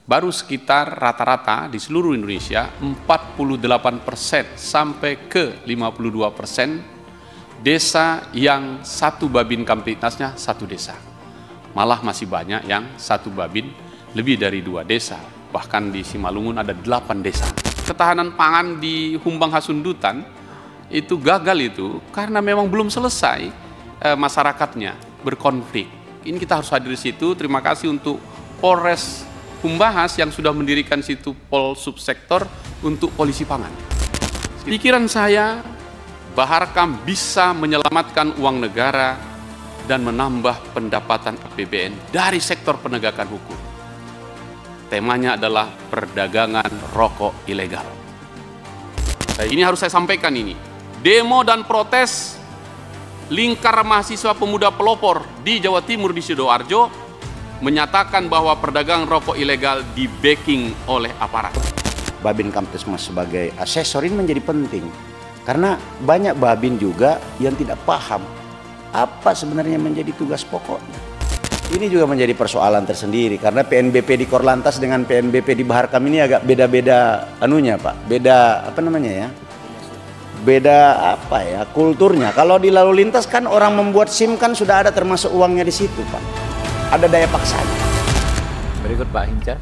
baru sekitar rata-rata di seluruh Indonesia 48% sampai ke 52% desa yang satu babin Kamtipnasnya satu desa. Malah masih banyak yang satu babin lebih dari 2 desa. Bahkan di Simalungun ada 8 desa. Ketahanan pangan di Humbang Hasundutan itu gagal itu karena memang belum selesai masyarakatnya berkonflik. Ini kita harus hadir di situ. Terima kasih untuk Polres Humbahas yang sudah mendirikan situ Pol Subsektor untuk polisi pangan. Pikiran saya, Baharkam bisa menyelamatkan uang negara dan menambah pendapatan APBN dari sektor penegakan hukum. Temanya adalah perdagangan rokok ilegal. Ini harus saya sampaikan ini. Demo dan protes Lingkar Mahasiswa Pemuda Pelopor di Jawa Timur di Sidoarjo menyatakan bahwa perdagangan rokok ilegal di backing oleh aparat. Babin Kamtipmas sebagai asesor ini menjadi penting karena banyak babin juga yang tidak paham apa sebenarnya menjadi tugas pokoknya. Ini juga menjadi persoalan tersendiri karena PNBP di Korlantas dengan PNBP di Baharkam ini agak beda-beda anunya Pak, beda apa namanya ya? Beda apa ya kulturnya. Kalau di lalu lintas kan orang membuat SIM kan sudah ada termasuk uangnya di situ Pak. Ada daya paksanya. Berikut Pak Hinca.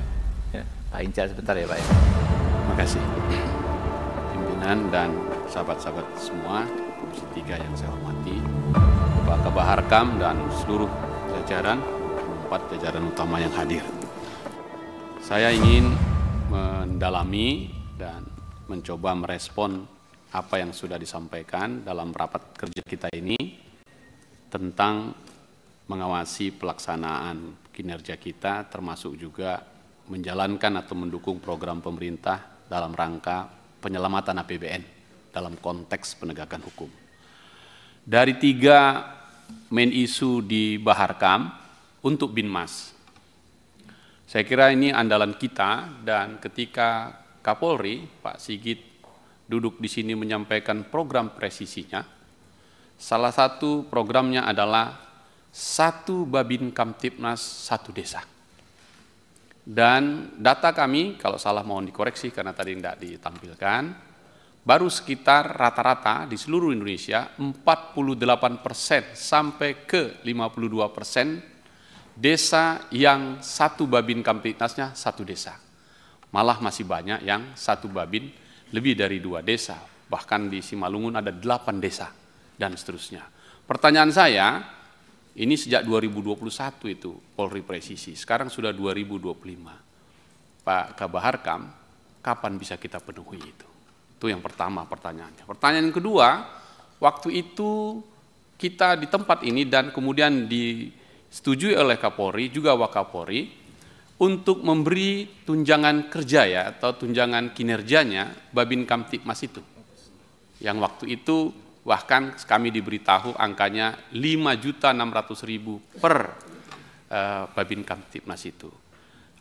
Ya, Pak Hinca sebentar ya Pak. Terima kasih. Pimpinan dan sahabat-sahabat semua, Komisi 3 yang saya hormati, Pak Kabaharkam dan seluruh jajaran, 4 jajaran utama yang hadir. Saya ingin mendalami dan mencoba merespon apa yang sudah disampaikan dalam rapat kerja kita ini tentang mengawasi pelaksanaan kinerja kita, termasuk juga menjalankan atau mendukung program pemerintah dalam rangka penyelamatan APBN dalam konteks penegakan hukum. Dari 3 main isu di Baharkam untuk Binmas, saya kira ini andalan kita, dan ketika Kapolri Pak Sigit duduk di sini menyampaikan program presisinya, salah satu programnya adalah satu babin Kamtipnas satu desa. Dan data kami, kalau salah mohon dikoreksi karena tadi tidak ditampilkan, baru sekitar rata-rata di seluruh Indonesia 48% sampai ke 52% desa yang satu babin Kamtipnasnya satu desa. Malah masih banyak yang satu babin lebih dari 2 desa. Bahkan di Simalungun ada 8 desa dan seterusnya. Pertanyaan saya, ini sejak 2021 itu Polri presisi, sekarang sudah 2025. Pak Kabaharkam, kapan bisa kita penuhi itu? Itu yang pertama pertanyaannya. Pertanyaan yang kedua, waktu itu kita di tempat ini dan kemudian disetujui oleh Kapolri, juga Wakapolri, untuk memberi tunjangan kerja ya, atau tunjangan kinerjanya Babin Kamtipmas itu. Yang waktu itu bahkan kami diberitahu angkanya 5.600.000 per Babin Kamtipmas itu.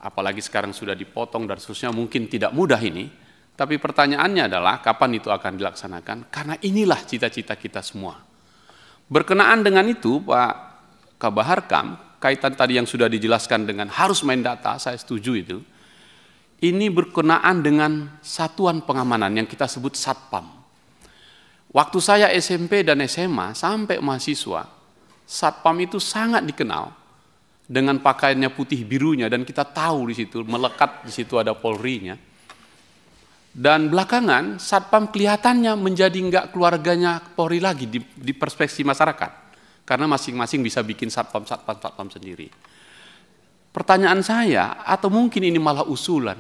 Apalagi sekarang sudah dipotong dan seterusnya, mungkin tidak mudah ini. Tapi pertanyaannya adalah kapan itu akan dilaksanakan? Karena inilah cita-cita kita semua. Berkenaan dengan itu Pak Kabaharkam, kaitan tadi yang sudah dijelaskan dengan harus main data, saya setuju itu. Ini berkenaan dengan satuan pengamanan yang kita sebut Satpam. Waktu saya SMP dan SMA sampai mahasiswa, Satpam itu sangat dikenal dengan pakaiannya putih birunya, dan kita tahu di situ melekat di situ ada Polri-nya. Dan belakangan Satpam kelihatannya menjadi enggak keluarganya Polri lagi di perspektif masyarakat, karena masing-masing bisa bikin satpam sendiri. Pertanyaan saya, atau mungkin ini malah usulan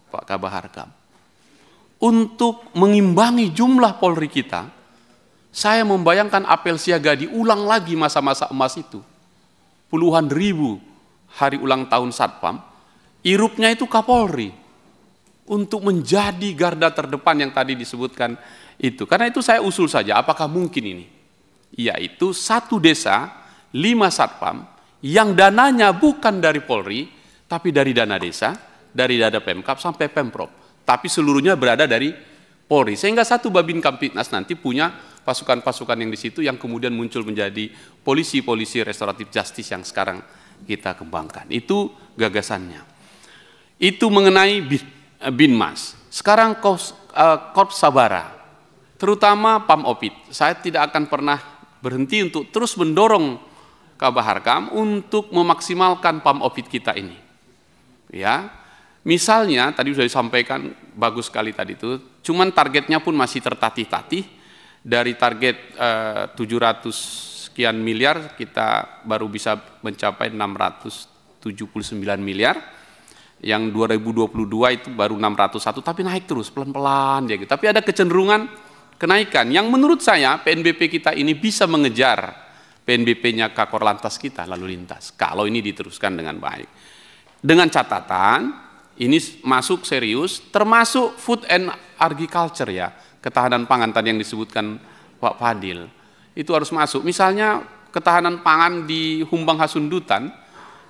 Pak Kabaharkam, untuk mengimbangi jumlah Polri kita, saya membayangkan apel siaga diulang lagi masa-masa emas itu. Puluhan ribu hari ulang tahun Satpam, irupnya itu Kapolri, untuk menjadi garda terdepan yang tadi disebutkan itu. Karena itu saya usul saja, apakah mungkin ini? Yaitu satu desa, 5 Satpam, yang dananya bukan dari Polri, tapi dari dana desa, dari dana Pemkab sampai Pemprov. Tapi seluruhnya berada dari Polri. Sehingga satu Babin Kamtipmas nanti punya pasukan-pasukan yang di situ yang kemudian muncul menjadi polisi-polisi restoratif justice yang sekarang kita kembangkan. Itu gagasannya. Itu mengenai Binmas. Sekarang Korps Sabara, terutama Pam-Opit. Saya tidak akan pernah berhenti untuk terus mendorong Kabaharkam untuk memaksimalkan Pam-Opit kita ini. Ya, misalnya tadi sudah disampaikan bagus sekali tadi itu, cuman targetnya pun masih tertatih-tatih. Dari target 700 sekian miliar kita baru bisa mencapai 679 miliar. Yang 2022 itu baru 601, tapi naik terus pelan-pelan ya gitu. Tapi ada kecenderungan kenaikan yang menurut saya PNBP kita ini bisa mengejar PNBP-nya Kakor Lantas kita lalu lintas kalau ini diteruskan dengan baik. Dengan catatan ini masuk serius, termasuk food and agriculture ya, ketahanan pangan tadi yang disebutkan Pak Fadil, itu harus masuk. Misalnya ketahanan pangan di Humbang Hasundutan,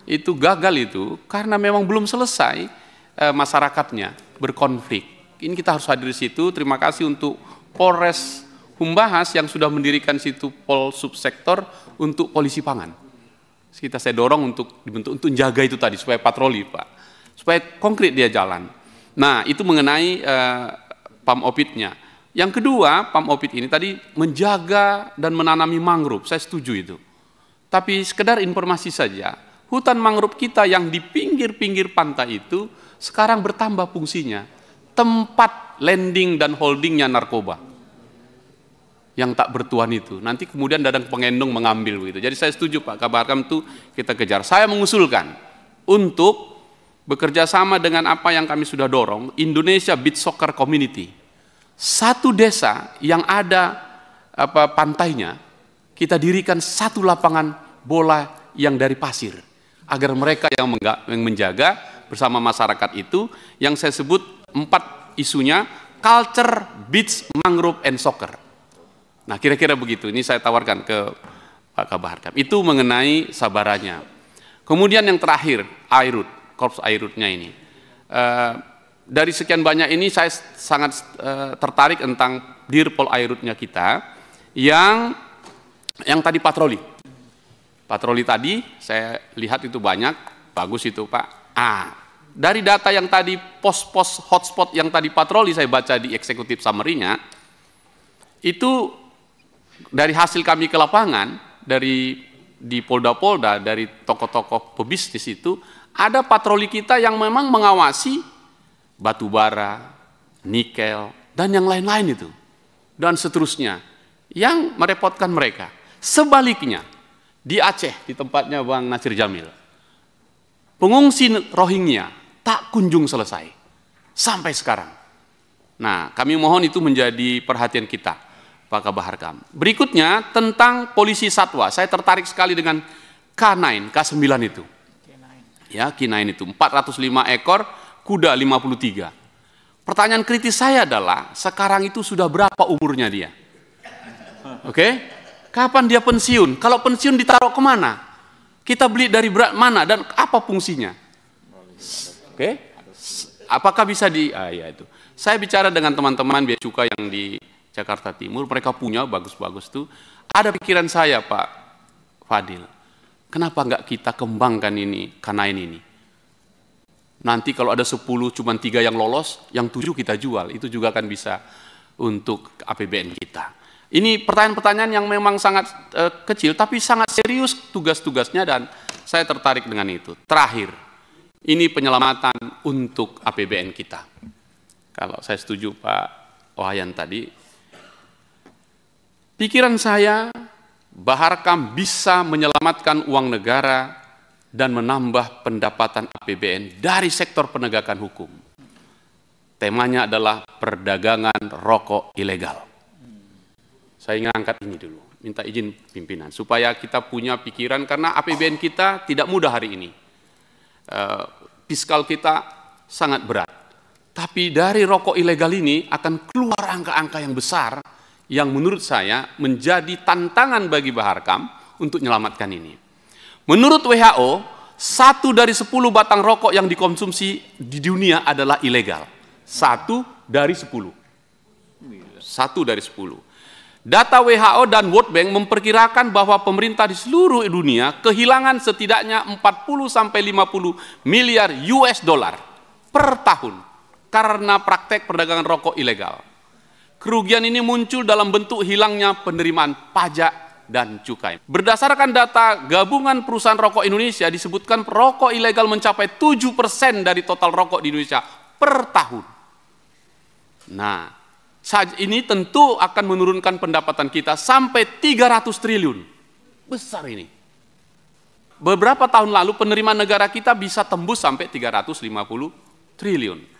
itu gagal itu karena memang belum selesai masyarakatnya berkonflik. Ini kita harus hadir di situ. Terima kasih untuk Polres Humbahas yang sudah mendirikan situ pol subsektor untuk polisi pangan. Kita saya dorong untuk dibentuk untuk menjaga itu tadi supaya patroli Pak, supaya konkret dia jalan. Nah itu mengenai Pam-Opitnya. Yang kedua Pam-Opit ini tadi menjaga dan menanami mangrove, saya setuju itu. Tapi sekedar informasi saja, hutan mangrove kita yang di pinggir-pinggir pantai itu sekarang bertambah fungsinya. Tempat landing dan holdingnya narkoba. Yang tak bertuan itu. Nanti kemudian dadang pengendong mengambil begitu. Jadi saya setuju Pak Kabaharkam itu kita kejar. Saya mengusulkan untuk bekerja sama dengan apa yang kami sudah dorong, Indonesia Beach Soccer Community. Satu desa yang ada pantainya, kita dirikan satu lapangan bola yang dari pasir. Agar mereka yang menjaga bersama masyarakat itu, yang saya sebut 4 isunya, culture, beach, mangrove, and soccer. Nah kira-kira begitu, ini saya tawarkan ke Pak Kabaharkam. Itu mengenai Sabaranya. Kemudian yang terakhir, Airut, Korps Airutnya ini. Dari sekian banyak ini saya sangat tertarik tentang Dirpol Airutnya kita, yang tadi patroli. Patroli tadi saya lihat itu banyak, bagus itu Pak. Dari data yang tadi pos-pos hotspot yang tadi patroli saya baca di eksekutif summary-nya, itu dari hasil kami ke lapangan, di polda-polda, dari tokoh-tokoh pebisnis itu, ada patroli kita yang memang mengawasi batu bara, nikel, dan yang lain-lain itu. Dan seterusnya, yang merepotkan mereka. Sebaliknya, di Aceh, di tempatnya Bang Nasir Jamil, pengungsi Rohingya tak kunjung selesai sampai sekarang. Nah, kami mohon itu menjadi perhatian kita, Pak Kabaharkam. Berikutnya tentang polisi satwa, saya tertarik sekali dengan K9 itu. Ya, K9 itu 405 ekor, kuda 53. Pertanyaan kritis saya adalah sekarang itu sudah berapa umurnya dia? Oke? Kapan dia pensiun? Kalau pensiun ditaruh kemana? Kita beli dari mana dan apa fungsinya? Oke? Apakah bisa ya itu. Saya bicara dengan teman-teman Bea Cukai yang di Jakarta Timur, mereka punya bagus-bagus tuh. Ada pikiran saya Pak Fadil, kenapa nggak kita kembangkan ini, K9 ini? Nanti kalau ada 10 cuma 3 yang lolos, yang 7 kita jual, itu juga akan bisa untuk APBN kita. Ini pertanyaan-pertanyaan yang memang sangat kecil, tapi sangat serius tugas-tugasnya dan saya tertarik dengan itu. Terakhir, ini penyelamatan untuk APBN kita. Kalau saya setuju Pak Wayan tadi, pikiran saya, Baharkam bisa menyelamatkan uang negara dan menambah pendapatan APBN dari sektor penegakan hukum. Temanya adalah perdagangan rokok ilegal. Saya ingin angkat ini dulu, minta izin pimpinan, supaya kita punya pikiran, karena APBN kita tidak mudah hari ini. Fiskal kita sangat berat. Tapi dari rokok ilegal ini akan keluar angka-angka yang besar, yang menurut saya menjadi tantangan bagi Baharkam untuk menyelamatkan ini. Menurut WHO, 1 dari 10 batang rokok yang dikonsumsi di dunia adalah ilegal. 1 dari 10. 1 dari 10. Data WHO dan World Bank memperkirakan bahwa pemerintah di seluruh dunia kehilangan setidaknya 40 sampai 50 miliar US dollar per tahun karena praktek perdagangan rokok ilegal. Kerugian ini muncul dalam bentuk hilangnya penerimaan pajak dan cukai. Berdasarkan data Gabungan Perusahaan Rokok Indonesia, disebutkan rokok ilegal mencapai 7% dari total rokok di Indonesia per tahun. Nah, ini tentu akan menurunkan pendapatan kita sampai 300 triliun. Besar ini. Beberapa tahun lalu penerimaan negara kita bisa tembus sampai 350 triliun.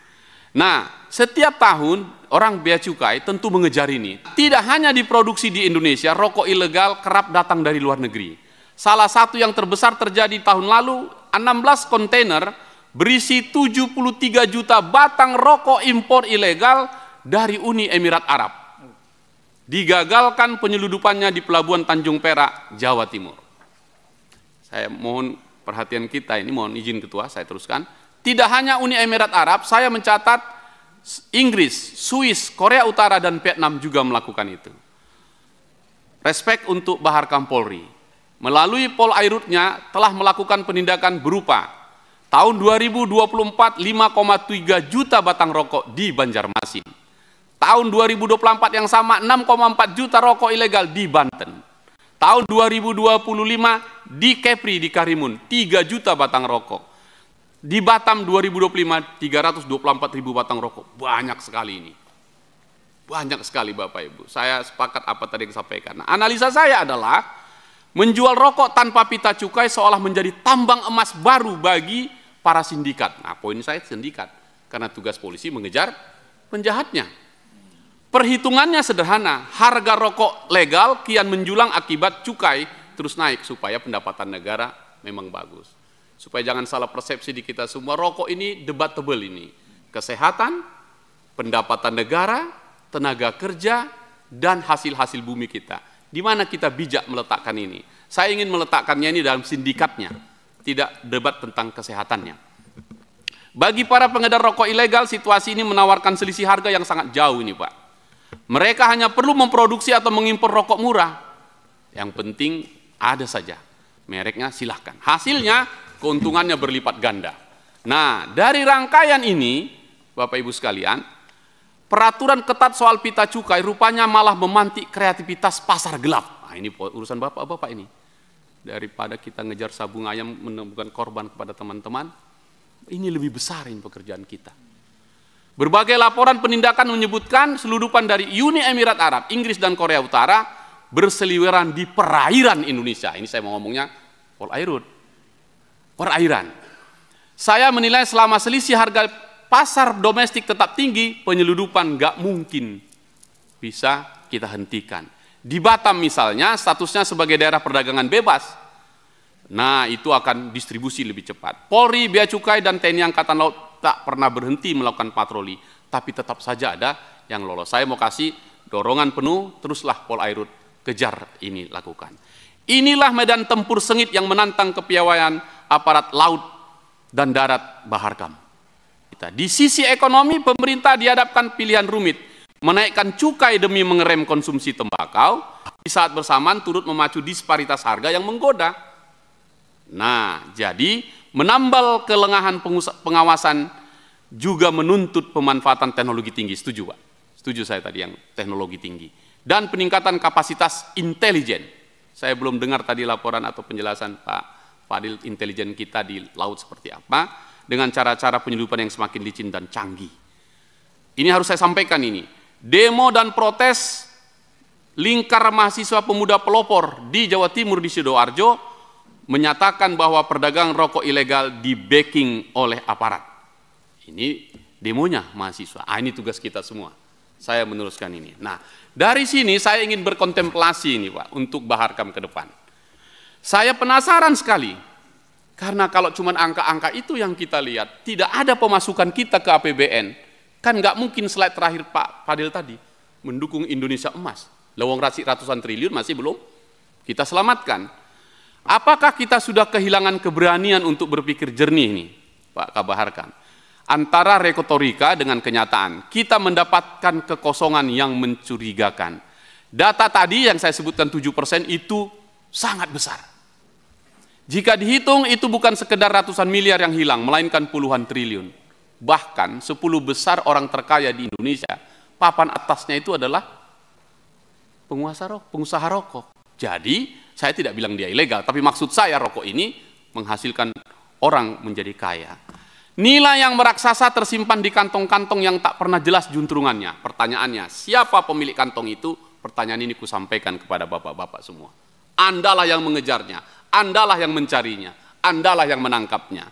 Nah, setiap tahun orang bea cukai tentu mengejar ini. Tidak hanya diproduksi di Indonesia, rokok ilegal kerap datang dari luar negeri. Salah satu yang terbesar terjadi tahun lalu, 16 kontainer berisi 73 juta batang rokok impor ilegal dari Uni Emirat Arab. Digagalkan penyeludupannya di Pelabuhan Tanjung Perak, Jawa Timur. Saya mohon perhatian kita ini, mohon izin Ketua, saya teruskan. Tidak hanya Uni Emirat Arab, saya mencatat Inggris, Swiss, Korea Utara, dan Vietnam juga melakukan itu. Respek untuk Bahar Kampolri. Melalui Polairutnya telah melakukan penindakan berupa tahun 2024 5,3 juta batang rokok di Banjarmasin. Tahun 2024 yang sama 6,4 juta rokok ilegal di Banten. Tahun 2025 di Kepri di Karimun 3 juta batang rokok. Di Batam 2025 324 ribu batang rokok. Banyak sekali ini. Banyak sekali Bapak Ibu. Saya sepakat apa tadi yang disampaikan. Nah, analisa saya adalah menjual rokok tanpa pita cukai seolah menjadi tambang emas baru bagi para sindikat. Nah, poin saya sindikat. Karena tugas polisi mengejar penjahatnya. Perhitungannya sederhana. Harga rokok legal kian menjulang akibat cukai terus naik supaya pendapatan negara memang bagus. Supaya jangan salah persepsi di kita semua, rokok ini debatable ini. Kesehatan, pendapatan negara, tenaga kerja, dan hasil-hasil bumi kita. Di mana kita bijak meletakkan ini? Saya ingin meletakkannya ini dalam sindikatnya, tidak debat tentang kesehatannya. Bagi para pengedar rokok ilegal, situasi ini menawarkan selisih harga yang sangat jauh ini Pak. Mereka hanya perlu memproduksi atau mengimpor rokok murah. Yang penting ada saja. Mereknya silahkan. Hasilnya keuntungannya berlipat ganda. Nah, dari rangkaian ini, Bapak Ibu sekalian, peraturan ketat soal pita cukai rupanya malah memantik kreativitas pasar gelap. Nah, ini urusan Bapak-Bapak ini. Daripada kita ngejar sabung ayam menemukan korban kepada teman-teman, ini lebih besar ini pekerjaan kita. Berbagai laporan penindakan menyebutkan seludupan dari Uni Emirat Arab, Inggris, dan Korea Utara berseliweran di perairan Indonesia. Ini saya mau ngomongnya Polairut. Perairan. Saya menilai selama selisih harga pasar domestik tetap tinggi, penyeludupan nggak mungkin bisa kita hentikan. Di Batam misalnya, statusnya sebagai daerah perdagangan bebas. Nah, itu akan distribusi lebih cepat. Polri, Bea Cukai, dan TNI Angkatan Laut tak pernah berhenti melakukan patroli, tapi tetap saja ada yang lolos. Saya mau kasih dorongan penuh, teruslah Polairut kejar ini lakukan. Inilah medan tempur sengit yang menantang kepiawaian aparat laut dan darat Bahar Kam. Di sisi ekonomi, pemerintah dihadapkan pilihan rumit, menaikkan cukai demi mengerem konsumsi tembakau, di saat bersamaan turut memacu disparitas harga yang menggoda. Nah, jadi menambal kelengahan pengawasan juga menuntut pemanfaatan teknologi tinggi. Setuju Pak? Setuju saya tadi yang teknologi tinggi. Dan peningkatan kapasitas intelijen. Saya belum dengar tadi laporan atau penjelasan Pak Fadil, intelijen kita di laut seperti apa, dengan cara-cara penyeludupan yang semakin licin dan canggih. Ini harus saya sampaikan ini. Demo dan protes lingkar mahasiswa pemuda pelopor di Jawa Timur di Sidoarjo menyatakan bahwa perdagangan rokok ilegal di-backing oleh aparat. Ini demonya mahasiswa. Ini tugas kita semua. Saya meneruskan ini. Nah, dari sini saya ingin berkontemplasi ini Pak, untuk Bahar Kam ke depan. Saya penasaran sekali, karena kalau cuma angka-angka itu yang kita lihat, tidak ada pemasukan kita ke APBN, kan nggak mungkin slide terakhir Pak Fadil tadi, mendukung Indonesia emas. Lewong ratusan triliun masih belum kita selamatkan. Apakah kita sudah kehilangan keberanian untuk berpikir jernih nih, Pak Bahar Kam? Antara retorika dengan kenyataan, kita mendapatkan kekosongan yang mencurigakan. Data tadi yang saya sebutkan 7% itu sangat besar. Jika dihitung itu bukan sekedar ratusan miliar yang hilang, melainkan puluhan triliun. Bahkan 10 besar orang terkaya di Indonesia, papan atasnya itu adalah pengusaha rokok. Jadi, saya tidak bilang dia ilegal, tapi maksud saya rokok ini menghasilkan orang menjadi kaya. Nilai yang meraksasa tersimpan di kantong-kantong yang tak pernah jelas juntrungannya. Pertanyaannya, siapa pemilik kantong itu? Pertanyaan ini kusampaikan kepada bapak-bapak semua. Andalah yang mengejarnya, Andalah yang mencarinya, Andalah yang menangkapnya.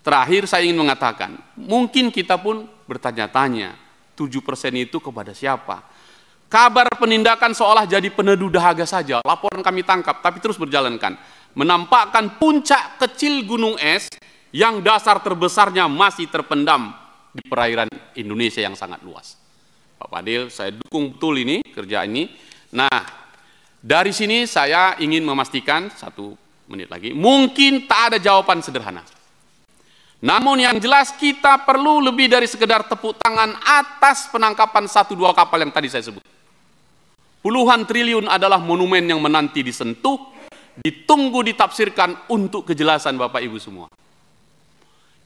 Terakhir saya ingin mengatakan, mungkin kita pun bertanya-tanya, 7% itu kepada siapa? Kabar penindakan seolah jadi peneduh dahaga saja. Laporan kami tangkap, tapi terus berjalankan. Menampakkan puncak kecil gunung es yang dasar terbesarnya masih terpendam di perairan Indonesia yang sangat luas. Pak Fadil, saya dukung betul ini, kerja ini. Nah, dari sini saya ingin memastikan, 1 menit lagi, mungkin tak ada jawaban sederhana. Namun yang jelas kita perlu lebih dari sekedar tepuk tangan atas penangkapan 1-2 kapal yang tadi saya sebut. Puluhan triliun adalah monumen yang menanti disentuh, ditunggu ditafsirkan untuk kejelasan Bapak Ibu semua.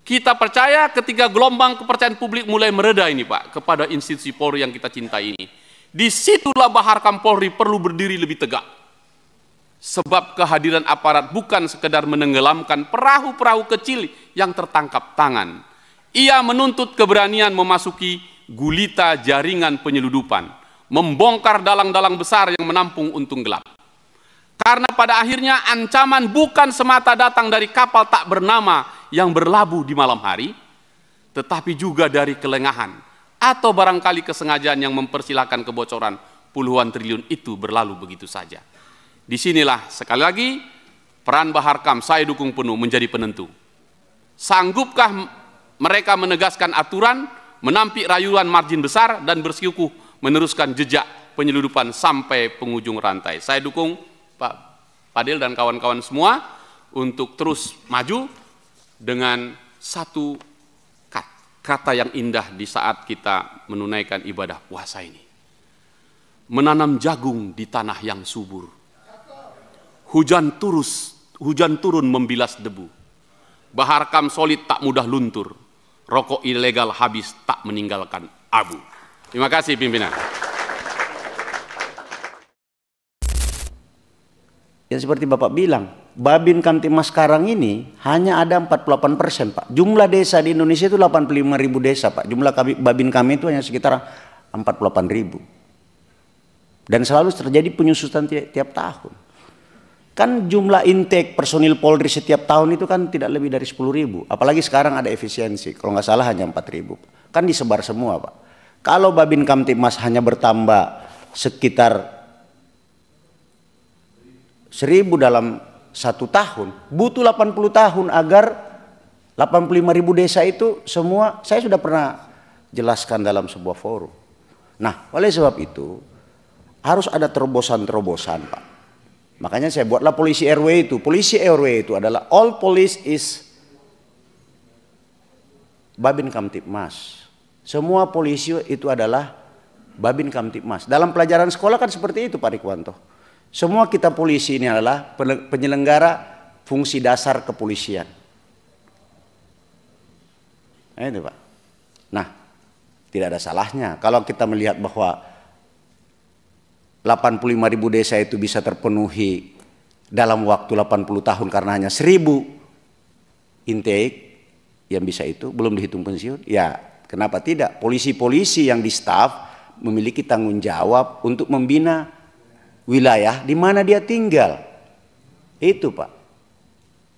Kita percaya ketika gelombang kepercayaan publik mulai mereda ini Pak, kepada institusi Polri yang kita cintai ini, disitulah Baharkam Polri perlu berdiri lebih tegak. Sebab kehadiran aparat bukan sekedar menenggelamkan perahu-perahu kecil yang tertangkap tangan. Ia menuntut keberanian memasuki gulita jaringan penyeludupan, membongkar dalang-dalang besar yang menampung untung gelap. Karena pada akhirnya ancaman bukan semata datang dari kapal tak bernama yang berlabuh di malam hari, tetapi juga dari kelengahan atau barangkali kesengajaan yang mempersilahkan kebocoran puluhan triliun itu berlalu begitu saja. Disinilah sekali lagi peran Baharkam saya dukung penuh menjadi penentu. Sanggupkah mereka menegaskan aturan, menampik rayuan margin besar dan bersikukuh meneruskan jejak penyeludupan sampai penghujung rantai. Saya dukung Pak Fadil dan kawan-kawan semua untuk terus maju dengan satu kata yang indah di saat kita menunaikan ibadah puasa ini. Menanam jagung di tanah yang subur. Hujan turun membilas debu. Baharkam solid tak mudah luntur. Rokok ilegal habis tak meninggalkan abu. Terima kasih pimpinan. Ya seperti Bapak bilang, Babin Kamtibmas sekarang ini hanya ada 48% Pak. Jumlah desa di Indonesia itu 85.000 desa Pak. Jumlah Babin kami itu hanya sekitar 48.000. Dan selalu terjadi penyusutan tiap tahun. Kan jumlah intake personil Polri setiap tahun itu kan tidak lebih dari 10.000. Apalagi sekarang ada efisiensi, kalau nggak salah hanya 4.000. Kan disebar semua Pak. Kalau Babin Kamtibmas hanya bertambah sekitar 1.000 dalam 1 tahun, butuh 80 tahun agar 85.000 desa itu semua, saya sudah pernah jelaskan dalam sebuah forum. Nah, oleh sebab itu harus ada terobosan-terobosan Pak. Makanya saya buatlah polisi RW itu. Polisi RW itu adalah all police is Babin Kamtibmas. Semua polisi itu adalah Babin Kamtibmas. Dalam pelajaran sekolah kan seperti itu Pak Rikwanto. Semua kita polisi ini adalah penyelenggara fungsi dasar kepolisian. Nah itu Pak. Nah, tidak ada salahnya kalau kita melihat bahwa 85.000 desa itu bisa terpenuhi dalam waktu 80 tahun karena hanya 1.000 intake yang bisa itu, belum dihitung pensiun. Ya, kenapa tidak? Polisi-polisi yang di staf memiliki tanggung jawab untuk membina wilayah di mana dia tinggal. Itu Pak.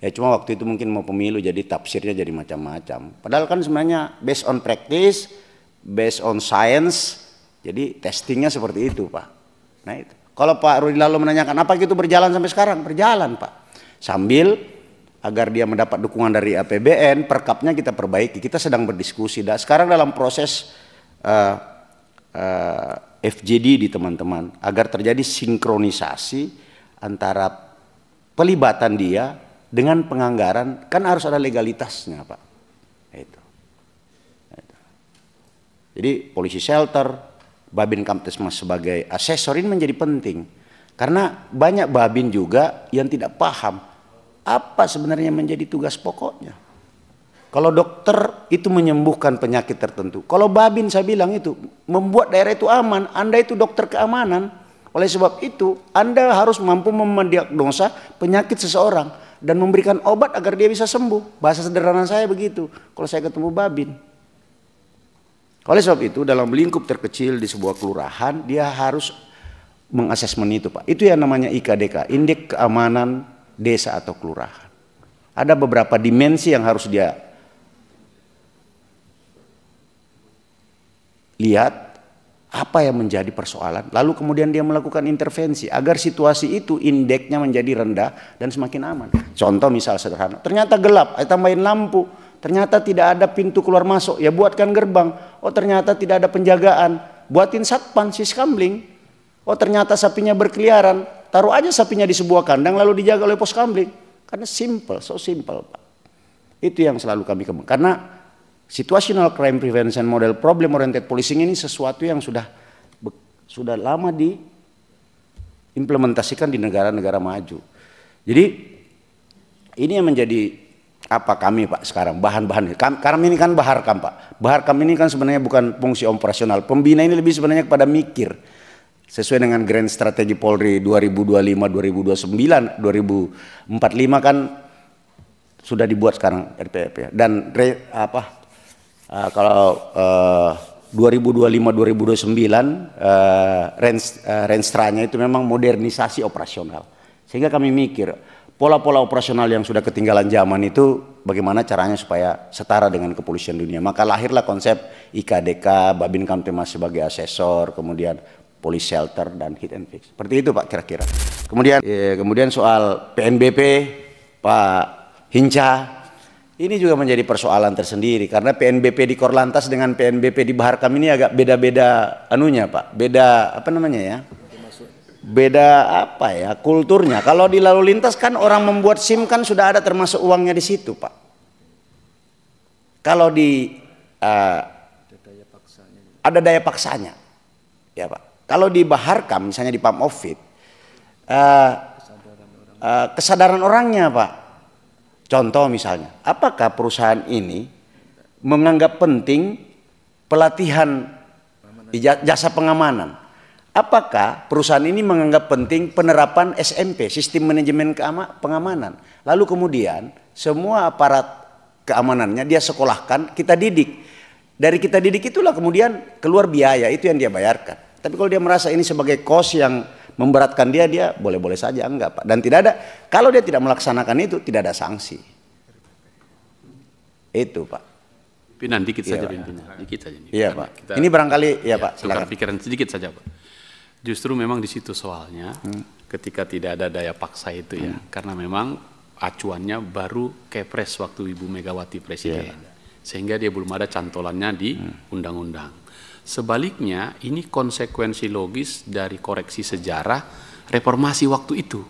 Ya cuma waktu itu mungkin mau pemilu jadi tafsirnya jadi macam-macam. Padahal kan sebenarnya based on practice, based on science, jadi testingnya seperti itu Pak. Nah itu. Kalau Pak Rudi lalu menanyakan apa itu berjalan sampai sekarang? Berjalan Pak. Sambil agar dia mendapat dukungan dari APBN, perkapnya kita perbaiki. Kita sedang berdiskusi. Sekarang dalam proses FGD di teman-teman agar terjadi sinkronisasi antara pelibatan dia dengan penganggaran, kan harus ada legalitasnya Pak. Itu. Jadi polisi shelter, Babin Kamtibmas sebagai asesor ini menjadi penting karena banyak babin juga yang tidak paham apa sebenarnya menjadi tugas pokoknya. Kalau dokter itu menyembuhkan penyakit tertentu. Kalau Babin saya bilang itu membuat daerah itu aman. Anda itu dokter keamanan. Oleh sebab itu Anda harus mampu mendiagnosa penyakit seseorang dan memberikan obat agar dia bisa sembuh. Bahasa sederhana saya begitu kalau saya ketemu Babin. Oleh sebab itu dalam lingkup terkecil di sebuah kelurahan dia harus mengasesmen itu, Pak. Itu yang namanya IKDK, Indeks Keamanan Desa atau Kelurahan. Ada beberapa dimensi yang harus dia lihat apa yang menjadi persoalan, lalu kemudian dia melakukan intervensi agar situasi itu indeksnya menjadi rendah dan semakin aman. Contoh misal sederhana, ternyata gelap, tambahin lampu, ternyata tidak ada pintu keluar masuk, ya buatkan gerbang. Oh ternyata tidak ada penjagaan, buatin satpan, siskamling. Oh ternyata sapinya berkeliaran, taruh aja sapinya di sebuah kandang lalu dijaga oleh pos kamling. Karena simple, so simple, Pak. Itu yang selalu kami kembangkan. Karena situational crime prevention model problem oriented policing ini sesuatu yang sudah lama diimplementasikan di negara-negara maju. Jadi ini yang menjadi apa kami, Pak, sekarang bahan-bahan. Kami ini kan Baharkam, Pak. Baharkam ini kan sebenarnya bukan fungsi operasional. Pembina ini lebih sebenarnya kepada mikir. Sesuai dengan Grand Strategi Polri 2025-2029, 2045 kan sudah dibuat sekarang RPP. Dan kalau 2025-2029 Renstra-nya itu memang modernisasi operasional. Sehingga kami mikir pola-pola operasional yang sudah ketinggalan zaman itu bagaimana caranya supaya setara dengan kepolisian dunia. Maka lahirlah konsep IKDK, Babin Kamtibmas sebagai asesor, kemudian police shelter dan hit and fix. Seperti itu, Pak, kira-kira. Kemudian soal PNBP, Pak Hinca, ini juga menjadi persoalan tersendiri karena PNBP di Korlantas dengan PNBP di Baharkam ini agak beda-beda anunya, Pak. Beda apa namanya ya? Beda apa ya? Kulturnya. Kalau di lalu lintas kan orang membuat SIM kan sudah ada termasuk uangnya di situ, Pak. Kalau di ada daya paksanya. Ya, Pak. Kalau di Baharkam misalnya di Pamofit kesadaran orangnya, Pak. Contoh misalnya, apakah perusahaan ini menganggap penting pelatihan jasa pengamanan? Apakah perusahaan ini menganggap penting penerapan SMP, sistem manajemen pengamanan? Lalu kemudian semua aparat keamanannya dia sekolahkan, kita didik. Dari kita didik itulah kemudian keluar biaya, itu yang dia bayarkan. Tapi kalau dia merasa ini sebagai cost yang memberatkan dia boleh-boleh saja, enggak, Pak. Dan tidak ada, kalau dia tidak melaksanakan itu tidak ada sanksi. Itu, Pak. Pimpinan dikit Iya, saja, Pak. pimpinan. Dikit saja. Iya, Pak. Ini barangkali ya, Pak. Silakan. Silakan. Pikiran sedikit saja, Pak. Justru memang di situ soalnya ketika tidak ada daya paksa itu ya, karena memang acuannya baru Kepres waktu Ibu Megawati Presiden, sehingga dia belum ada cantolannya di undang-undang. Sebaliknya, ini konsekuensi logis dari koreksi sejarah reformasi waktu itu.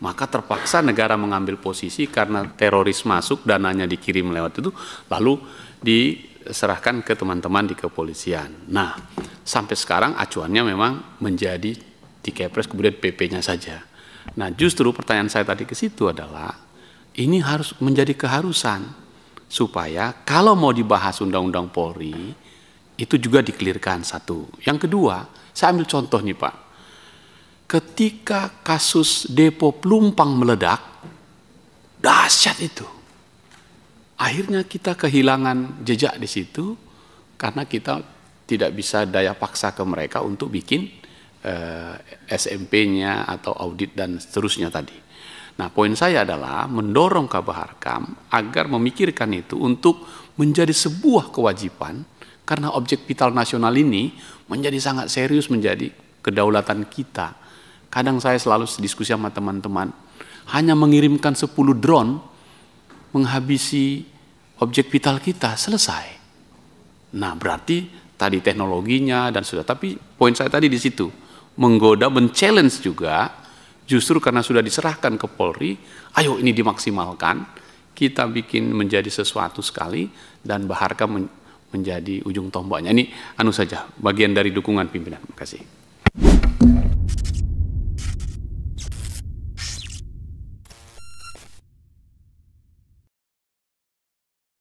Maka terpaksa negara mengambil posisi karena teroris masuk, dananya dikirim lewat itu, lalu diserahkan ke teman-teman di kepolisian. Nah, sampai sekarang acuannya memang menjadi di Kepres, kemudian PP-nya saja. Nah, justru pertanyaan saya tadi ke situ adalah, ini harus menjadi keharusan supaya kalau mau dibahas Undang-Undang Polri, itu juga dikelirkan satu. Yang kedua, saya ambil contoh nih, Pak. Ketika kasus Depo Pelumpang meledak, dahsyat itu. Akhirnya kita kehilangan jejak di situ karena kita tidak bisa daya paksa ke mereka untuk bikin SMP-nya atau audit dan seterusnya tadi. Nah, poin saya adalah mendorong ke Baharkam agar memikirkan itu untuk menjadi sebuah kewajiban. Karena objek vital nasional ini menjadi sangat serius menjadi kedaulatan kita. Kadang saya selalu diskusi sama teman-teman, hanya mengirimkan 10 drone menghabisi objek vital kita, selesai. Nah, berarti tadi teknologinya dan sudah. Tapi poin saya tadi di situ, menggoda, men-challenge juga, justru karena sudah diserahkan ke Polri, ayo ini dimaksimalkan, kita bikin menjadi sesuatu sekali, dan Baharkam menjadi ujung tombaknya. Ini saja bagian dari dukungan pimpinan. Terima kasih.